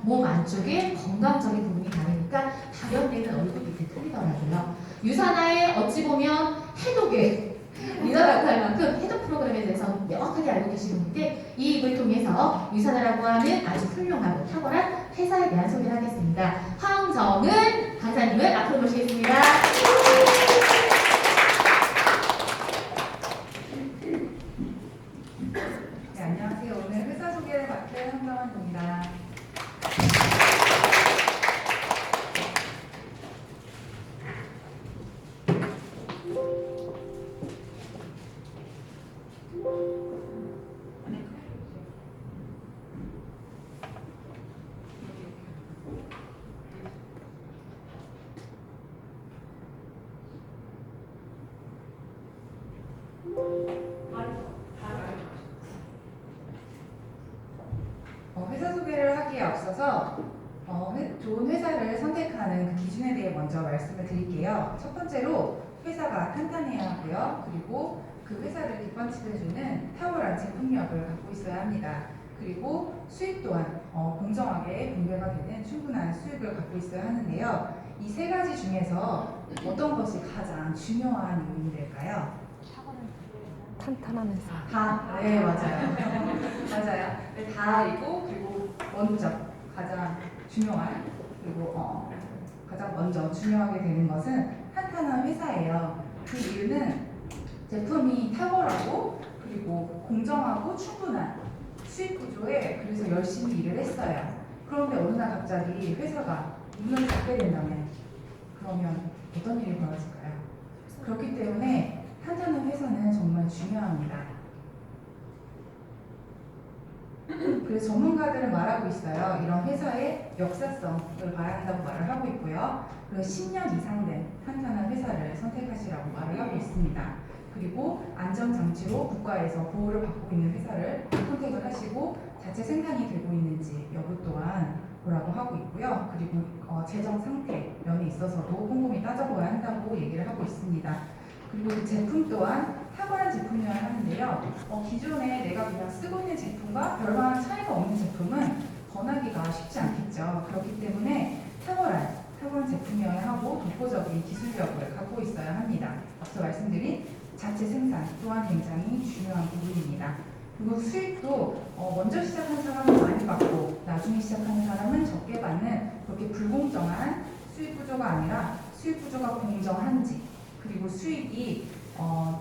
몸 안쪽에 건강적인 부분이 다르니까 발현되는 얼굴 밑에 틀리더라고요. 유산화에 어찌 보면 해독의 리더라고 할 만큼 해독 프로그램에 대해서 명확하게 알고 계시는 분인데 이 입을 통해서 유산화라고 하는 아주 훌륭하고 탁월한 회사에 대한 소개를 하겠습니다. 황정은 강사님을 앞으로 모시겠습니다. 네, 안녕하세요. 오늘 회사 소개를 맡은 황정은입니다. 회사 소개를 하기에 앞서서 좋은 회사를 선택하는 그 기준에 대해 먼저 말씀을 드릴게요. 첫 번째로 회사가 탄탄해야 하고요. 그리고 그 회사를 뒷받침해주는 탁월한 제품력을 갖고 있어야 합니다. 그리고 수익 또한 공정하게 분배가 되는 충분한 수익을 갖고 있어야 하는데요. 이 세 가지 중에서 어떤 것이 가장 중요한 요인이 될까요? 탄탄한 회사. 다, 네, 맞아요. 맞아요. 네, 다이고, 그리고 먼저 가장 중요한, 그리고 가장 먼저 중요하게 되는 것은 탄탄한 회사예요. 그 이유는 제품이 탁월하고, 그리고 공정하고 충분한 수익 구조에 그래서 열심히 일을 했어요. 그런데 어느 날 갑자기 회사가 문을 닫게 된다면, 그러면 어떤 일이 벌어질까요? 그렇기 때문에 탄탄한 회사는 정말 중요합니다. 그래서 전문가들은 말하고 있어요. 이런 회사의 역사성을 봐야 한다고 말을 하고 있고요. 그리고 10년 이상 된 탄탄한 회사를 선택하시라고 말을 하고 있습니다. 그리고 안전장치로 국가에서 보호를 받고 있는 회사를 선택을 하시고 자체 생산이 되고 있는지 여부 또한 보라고 하고 있고요. 그리고 재정 상태 면에 있어서도 꼼꼼히 따져보아야 한다고 얘기를 하고 있습니다. 그리고 제품 또한 탁월한 제품이어야 하는데요. 기존에 내가 그냥 쓰고 있는 제품과 별반 차이가 없는 제품은 권하기가 쉽지 않겠죠. 그렇기 때문에 탁월한 제품이어야 하고 독보적인 기술력을 갖고 있어야 합니다. 앞서 말씀드린 자체 생산 또한 굉장히 중요한 부분입니다. 그리고 수익도 먼저 시작한 사람은 많이 받고 나중에 시작하는 사람은 적게 받는 그렇게 불공정한 수익 구조가 아니라 수익 구조가 공정한지 그리고 수익이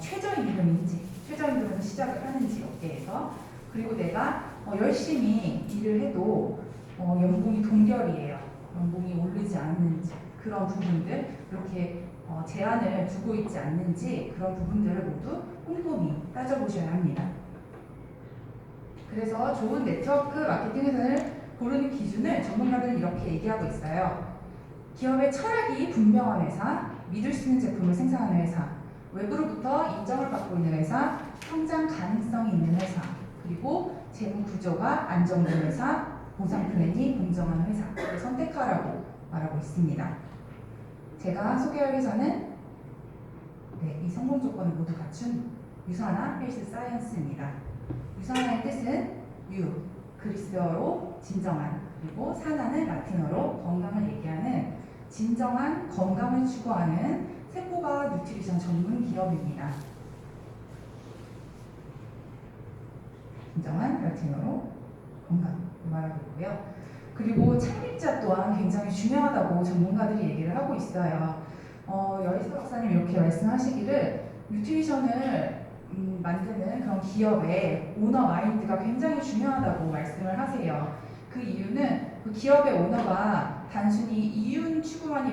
최저임금에서 시작을 하는지 업계에서 그리고 내가 열심히 일을 해도 연봉이 동결이에요. 연봉이 오르지 않는지 그런 부분들 이렇게 제한을 두고 있지 않는지 그런 부분들을 모두 꼼꼼히 따져보셔야 합니다. 그래서 좋은 네트워크 마케팅 회사를 고르는 기준을 전문가들은 이렇게 얘기하고 있어요. 기업의 철학이 분명한 회사, 믿을 수 있는 제품을 생산하는 회사, 외부로부터 인정을 받고 있는 회사, 성장 가능성이 있는 회사, 그리고 재무 구조가 안정된 회사, 보상 플랜이 공정한 회사를 선택하라고 말하고 있습니다. 제가 소개할 회사는 이 성공 조건을 모두 갖춘 유산화 헬스 사이언스입니다. 유산화의 뜻은 그리스어로 진정한, 그리고 산화는 라틴어로 건강을 얘기하는 진정한 건강을 추구하는 세포과 뉴트리션 전문 기업입니다. 진정한 라틴어로 건강 말하고 있고요. 그리고 창립자 또한 굉장히 중요하다고 전문가들이 얘기를 하고 있어요. 여리사 박사님 이렇게 말씀하시기를 뉴트리션을 만드는 그런 기업의 오너 마인드가 굉장히 중요하다고 말씀을 하세요. 그 이유는 그 기업의 오너가 단순히 이윤 추구를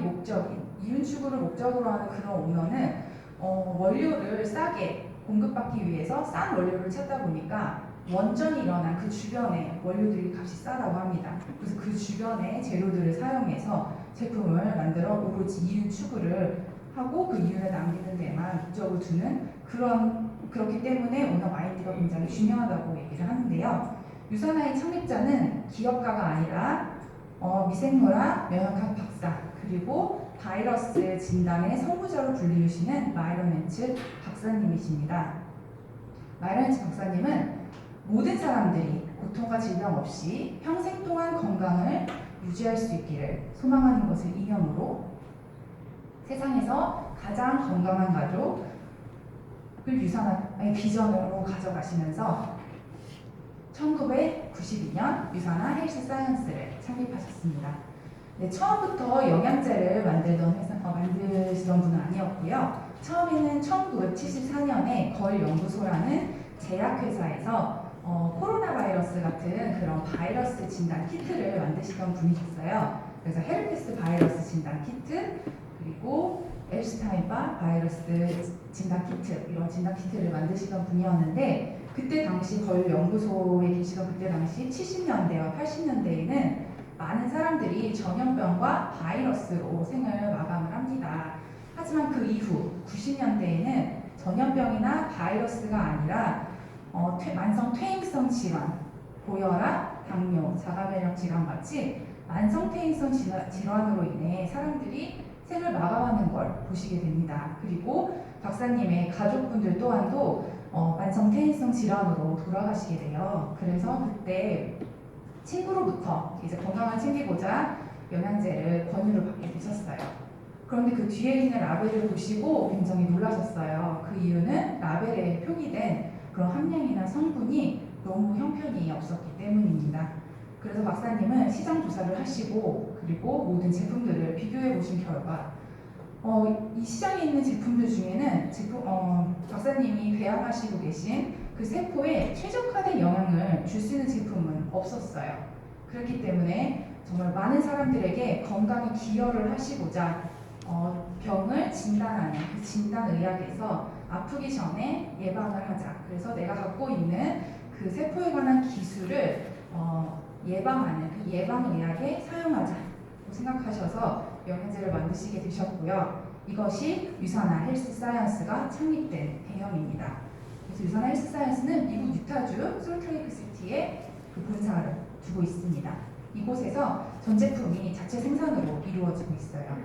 목적으로 하는 그런 오너는 원료를 싸게 공급받기 위해서 싼 원료를 찾다 보니까 원전이 일어난 그 주변에 원료들이 값이 싸다고 합니다. 그래서 그 주변의 재료들을 사용해서 제품을 만들어 오로지 이윤 추구를 하고 그 이윤을 남기는 데만 목적을 두는 그렇기 때문에 오너 마인드가 굉장히 중요하다고 얘기를 하는데요. 유산화의 창립자는 기업가가 아니라 미생물학 명확한 박사 그리고 바이러스 진단의 선구자로 불리우시는 마이런 헨츠 박사님이십니다. 마이런 헨츠 박사님은 모든 사람들이 고통과 질병 없이 평생 동안 건강을 유지할 수 있기를 소망하는 것을 이념으로 세상에서 가장 건강한 가족을 유산화의 비전으로 가져가시면서 1992년 유산화 헬스 사이언스를 창립하셨습니다. 네, 처음부터 영양제를 만드시던 분은 아니었고요. 처음에는 1974년에 걸 연구소라는 제약회사에서 코로나 바이러스 같은 그런 바이러스 진단 키트를 만드시던 분이셨어요. 그래서 헤르페스 바이러스 진단 키트, 그리고 엘슈타인바 바이러스 진단 키트, 이런 진단 키트를 만드시던 분이었는데, 그때 당시 걸 연구소에 계시던 그때 당시 70년대와 80년대에는 많은 사람들이 전염병과 바이러스로 생을 마감을 합니다. 하지만 그 이후 90년대에는 전염병이나 바이러스가 아니라 만성 퇴행성 질환, 고혈압, 당뇨, 자가면역 질환 같이 만성 퇴행성 질환으로 인해 사람들이 생을 마감하는 걸 보시게 됩니다. 그리고 박사님의 가족분들 또한도 만성 퇴행성 질환으로 돌아가시게 돼요. 그래서 그때 친구로부터 이제 건강을 챙기고자 영양제를 권유를 받게 되셨어요. 그런데 그 뒤에 있는 라벨을 보시고 굉장히 놀라셨어요. 그 이유는 라벨에 표기된 그런 함량이나 성분이 너무 형편이 없었기 때문입니다. 그래서 박사님은 시장 조사를 하시고 그리고 모든 제품들을 비교해 보신 결과 이 시장에 있는 제품들 중에는 박사님이 배양하시고 계신 그 세포에 최적화된 영향을 줄 수 있는 제품은 없었어요. 그렇기 때문에 정말 많은 사람들에게 건강에 기여를 하시고자 병을 진단하는 그 진단의학에서 아프기 전에 예방을 하자. 그래서 내가 갖고 있는 그 세포에 관한 기술을 예방하는 그 예방의학에 사용하자 생각하셔서 영양제를 만드시게 되셨고요. 이것이 유산화 헬스 사이언스가 창립된 배경입니다. 그래서 유산화 헬스 사이언스는 미국 유타주 솔트레이크 시티에 그 본사를 두고 있습니다. 이곳에서 전 제품이 자체 생산으로 이루어지고 있어요.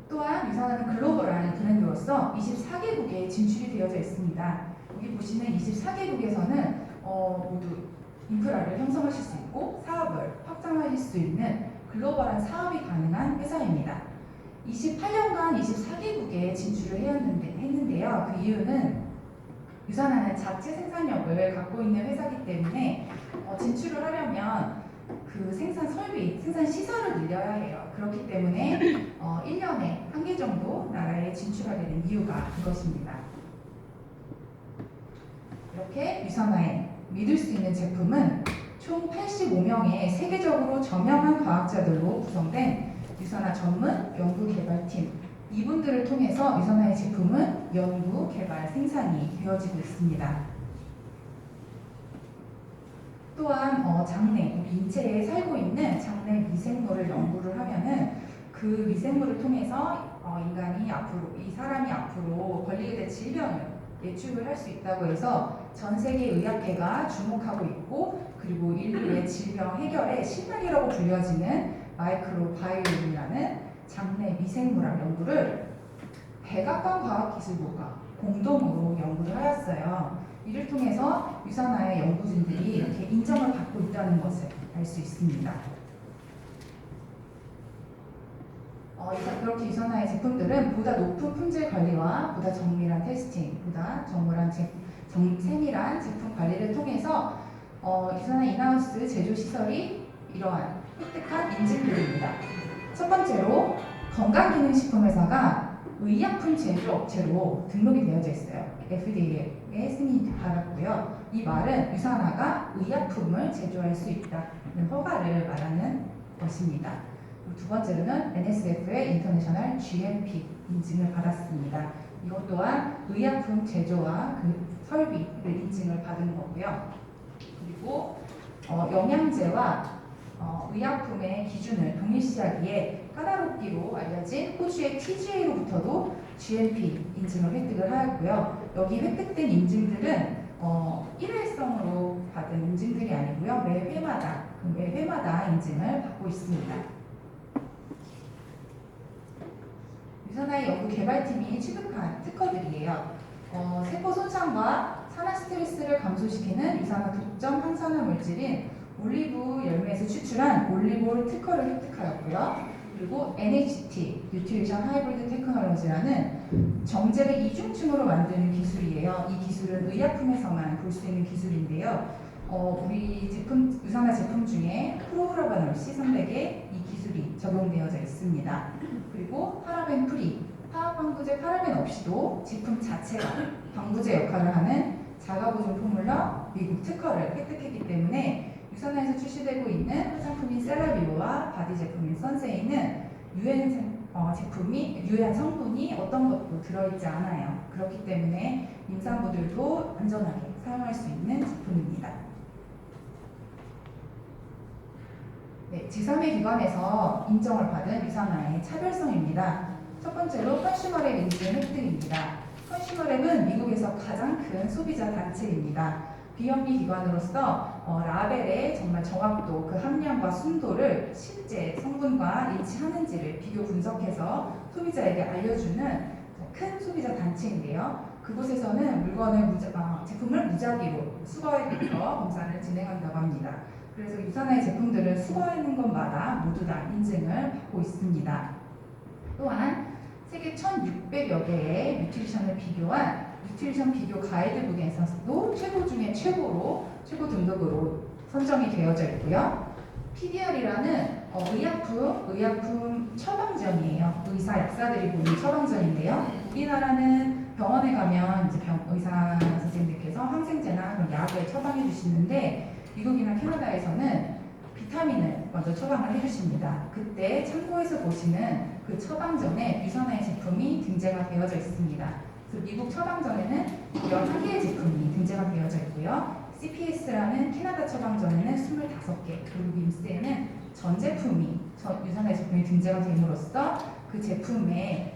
또한 유산화는 글로벌한 브랜드로서 24개국에 진출이 되어져 있습니다. 여기 보시는 24개국에서는 모두 인프라를 형성하실 수 있고 사업을 확장하실 수 있는 글로벌한 사업이 가능한 회사입니다. 28년간 24개국에 진출을 했는데요. 그 이유는 유산화는 자체 생산력을 갖고 있는 회사이기 때문에 진출을 하려면 그 생산 설비, 생산 시설을 늘려야 해요. 그렇기 때문에 1년에 한 개 정도 나라에 진출하게 된 이유가 이것입니다. 이렇게 유산화에 믿을 수 있는 제품은 총 85명의 세계적으로 저명한 과학자들로 구성된 유산화 전문 연구개발팀, 이분들을 통해서 유산화의 제품은 연구, 개발, 생산이 되어지고 있습니다. 또한 장내, 우리 인체에 살고 있는 장내 미생물을 연구를 하면은 그 미생물을 통해서 이 사람이 앞으로 걸리게 될 질병을 예측을 할 수 있다고 해서 전 세계 의학회가 주목하고 있고, 그리고 인류의 질병 해결의 신학이라고 불려지는 마이크로바이옴이라는 장내 미생물학 연구를 백악관 과학기술부가 공동으로 연구를 하였어요. 이를 통해서 유산화의 연구진들이 이렇게 인정을 받고 있다는 것을 알 수 있습니다. 그렇게 유산화의 제품들은 보다 높은 품질 관리와 보다 정밀한 테스팅, 보다 세밀한 제품 관리를 통해서 유산화 인하우스 제조 시설이 이러한 획득한 인증들입니다. 첫 번째로 건강기능식품회사가 의약품 제조업체로 등록이 되어져 있어요. FDA에 승인이 받았고요. 이 말은 유산화가 의약품을 제조할 수 있다는 허가를 말하는 것입니다. 두 번째로는 NSF의 인터내셔널 GMP 인증을 받았습니다. 이것 또한 의약품 제조와 그 설비를 인증을 받은 거고요. 그리고 영양제와 의약품의 기준을 동일시하기에 까다롭기로 알려진 호주의 TGA로부터도 GMP 인증을 획득을 하였고요. 여기 획득된 인증들은 일회성으로 받은 인증들이 아니고요. 매 회마다 인증을 받고 있습니다. 유산화의 연구 개발팀이 취득한 특허들이에요. 세포 손상과 산화 스트레스를 감소시키는 유산화 독점 항산화 물질인 올리브 열매에서 추출한 올리브올 특허를 획득하였고요. 그리고 NHT, 뉴트리션 하이브리드 테크놀로지라는 정제를 이중층으로 만드는 기술이에요. 이 기술은 의약품에서만 볼 수 있는 기술인데요. 우리 제품, 유산화 제품 중에 프로라바놀 C300에 이 기술이 적용되어져 있습니다. 그리고 파라벤 프리, 화학방부제 파라벤 없이도 제품 자체가 방부제 역할을 하는 자가보존 포뮬러 미국 특허를 획득했기 때문에 유산화에서 출시되고 있는 화장품인 셀라비오와 바디 제품인 선세이는 유해한 성분이 어떤 것도 들어있지 않아요. 그렇기 때문에 임산부들도 안전하게 사용할 수 있는 제품입니다. 네, 제3의 기관에서 인정을 받은 유산화의 차별성입니다. 첫 번째로 컨슈머랩 인증 획득입니다. 컨슈머랩은 미국에서 가장 큰 소비자 단체입니다. 비영리 기관으로서 라벨의 정말 정확도, 그 함량과 순도를 실제 성분과 일치하는지를 비교 분석해서 소비자에게 알려주는 큰 소비자 단체인데요. 그곳에서는 제품을 무작위로 수거해서 검사를 진행한다고 합니다. 그래서 유산화의 제품들을 수거하는 것마다 모두 다 인증을 받고 있습니다. 또한 세계 1,600여 개의 뉴트리션을 비교한 뉴트리션 비교 가이드북에서도 최고 중에 최고 등급으로 선정이 되어져 있고요. PDR이라는 의약품 처방전이에요. 의사, 약사들이 보는 처방전인데요. 우리나라는 병원에 가면 이제 의사 선생님들께서 항생제나 그런 약을 처방해 주시는데 미국이나 캐나다에서는 비타민을 먼저 처방을 해주십니다. 그때 참고해서 보시는 그 처방전에 유산화의 제품이 등재가 되어져 있습니다. 그래서 미국 처방전에는 11개의 제품이 등재가 되어져 있고요. CPS라는 캐나다 처방전에는 25개, 그리고 밈스에는 전 제품이 유산화의 제품이 등재가 됨으로써 그 제품의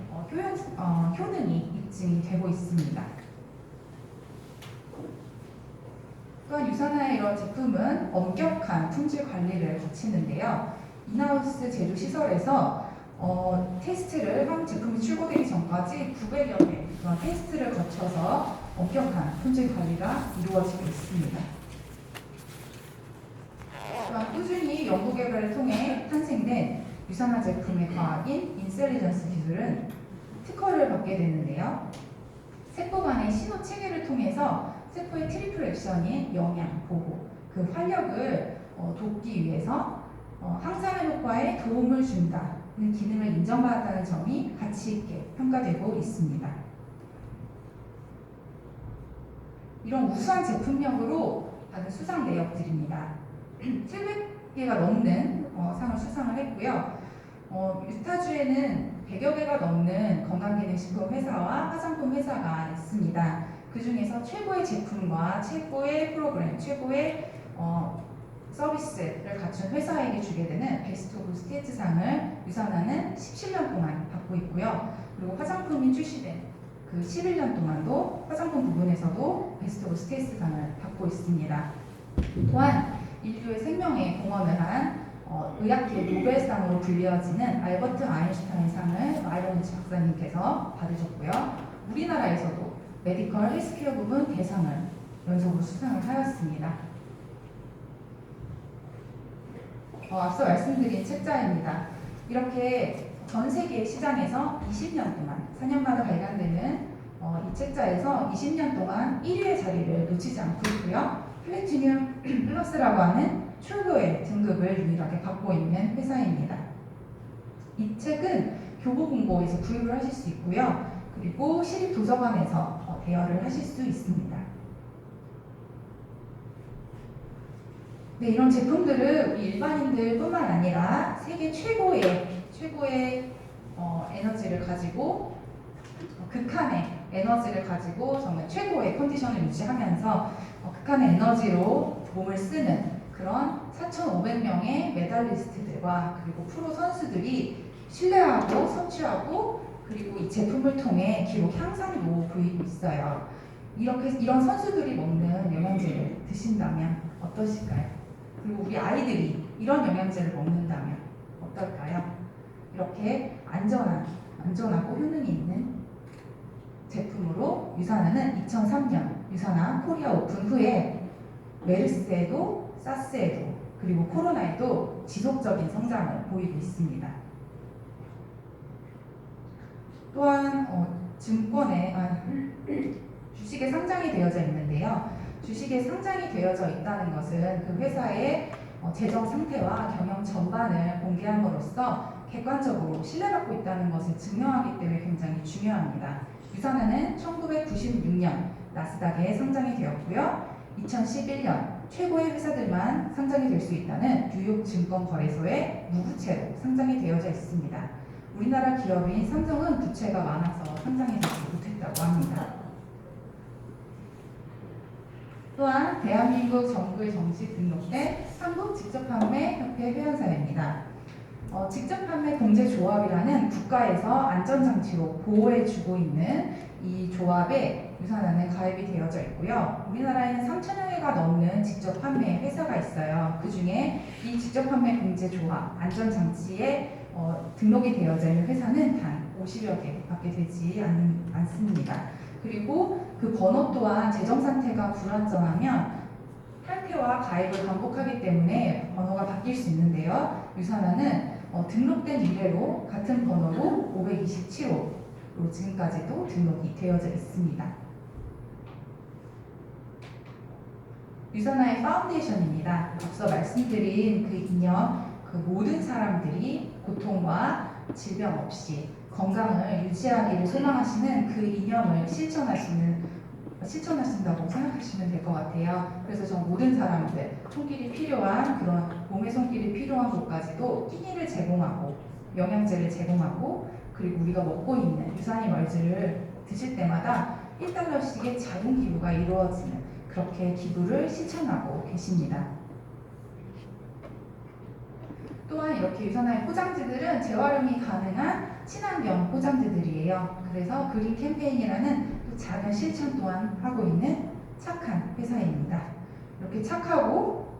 효능이 입증이 되고 있습니다. 또한 유산화의 이런 제품은 엄격한 품질 관리를 거치는데요. 인하우스 제조 시설에서 테스트를 제품이 출고되기 전까지 900여 개 그런 테스트를 거쳐서 엄격한 품질 관리가 이루어지고 있습니다. 또한 꾸준히 연구 개발을 통해 탄생된 유산화 제품의 과학인 인셀리전스 기술은 특허를 받게 되는데요. 세포 간의 신호 체계를 통해서 세포의 트리플 액션인 영양, 보호, 그 활력을 돕기 위해서 항산화 효과에 도움을 준다는 기능을 인정받았다는 점이 가치 있게 평가되고 있습니다. 이런 우수한 제품력으로 받은 수상 내역들입니다. 700개가 넘는 상을 수상을 했고요. 유타주에는 100여 개가 넘는 건강기능식품 회사와 화장품 회사가 있습니다. 그 중에서 최고의 제품과 최고의 프로그램, 최고의 서비스를 갖춘 회사에게 주게 되는 베스트 오브 스테이트상을 유산화는 17년 동안 받고 있고요. 그리고 화장품이 출시된 그 11년 동안도 화장품 부분에서도 베스트 오브 스테이트상을 받고 있습니다. 또한 인류의 생명에 공헌을 한 의학계 노벨상으로 불리어지는 알버트 아인슈타인 상을 마이러니치 박사님께서 받으셨고요. 우리나라에서도 메디컬 헬스케어 부분 대상을 연속으로 수상을 하였습니다. 앞서 말씀드린 책자입니다. 이렇게 전 세계 시장에서 20년 동안 4년마다 발간되는 이 책자에서 20년 동안 1위의 자리를 놓치지 않고 있고요. 플래티늄 플러스라고 하는 최고의 등급을 유일하게 받고 있는 회사입니다. 이 책은 교보문고에서 구입을 하실 수 있고요. 그리고 시립도서관에서 대여를 하실 수 있습니다. 네, 이런 제품들을 우리 일반인들 뿐만 아니라 세계 최고의 에너지를 가지고 극한의 에너지를 가지고 정말 최고의 컨디션을 유지하면서 극한의 에너지로 몸을 쓰는 그런 4,500명의 메달리스트들과 그리고 프로 선수들이 신뢰하고 섭취하고 그리고 이 제품을 통해 기록 향상도 보이고 있어요. 이런 선수들이 먹는 영양제를 드신다면 어떠실까요? 그리고 우리 아이들이 이런 영양제를 먹는다면 어떨까요? 이렇게 안전하고 효능이 있는 제품으로 유산화는 2003년 유산한 코리아 오픈 후에 메르스에도 사스에도 그리고 코로나에도 지속적인 성장을 보이고 있습니다. 또한 주식에 상장이 되어져 있는데요. 주식에 상장이 되어져 있다는 것은 그 회사의 재정 상태와 경영 전반을 공개함으로써 객관적으로 신뢰받고 있다는 것을 증명하기 때문에 굉장히 중요합니다. 유산하는 1996년 나스닥에 상장이 되었고요. 2011년 최고의 회사들만 상장이 될 수 있다는 뉴욕 증권거래소에 무부채로 상장이 되어져 있습니다. 우리나라 기업인 삼성은 부채가 많아서 상장이 되지 못했다고 합니다. 또한 대한민국 정부에 정식 등록된 한국직접판매협회 회원사입니다. 직접판매 공제조합이라는 국가에서 안전장치로 보호해주고 있는 이 조합에 유산하는 가입이 되어져 있고요. 우리나라에는 3천여 개가 넘는 직접판매 회사가 있어요. 그 중에 이 직접판매 공제조합 안전장치에 등록이 되어져 있는 회사는 단 50여 개밖에 되지 않습니다. 그리고 그 번호 또한 재정 상태가 불안정하면 탈퇴와 가입을 반복하기 때문에 번호가 바뀔 수 있는데요. 유산하는 등록된 이래로 같은 번호로 527호로 지금까지도 등록이 되어져 있습니다. 유산하의 파운데이션입니다. 앞서 말씀드린 그 이념, 그 모든 사람들이 고통과 질병 없이 건강을 유지하기를 소망하시는 그 이념을 실천하신다고 생각하시면 될 것 같아요. 그래서 저 모든 사람들, 손길이 필요한 그런 몸의 손길이 필요한 곳까지도 끼니를 제공하고 영양제를 제공하고 그리고 우리가 먹고 있는 유산이 멀즈를 드실 때마다 1달러씩의 작은 기부가 이루어지는 그렇게 기부를 실천하고 계십니다. 또한 이렇게 유산화의 포장지들은 재활용이 가능한 친환경 포장지들이에요. 그래서 그린 캠페인이라는 또 작은 실천 또한 하고 있는 착한 회사입니다. 이렇게 착하고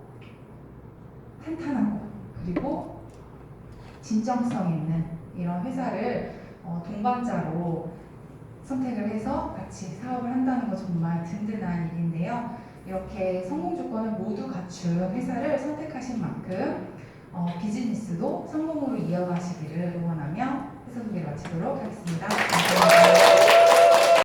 탄탄하고 그리고 진정성 있는 이런 회사를 동반자로 선택을 해서 같이 사업을 한다는 거 정말 든든한 일인데요. 이렇게 성공 조건을 모두 갖춘 회사를 선택하신 만큼 비즈니스도 성공으로 이어가시기를 응원하며 회사 소개를 마치도록 하겠습니다. 감사합니다.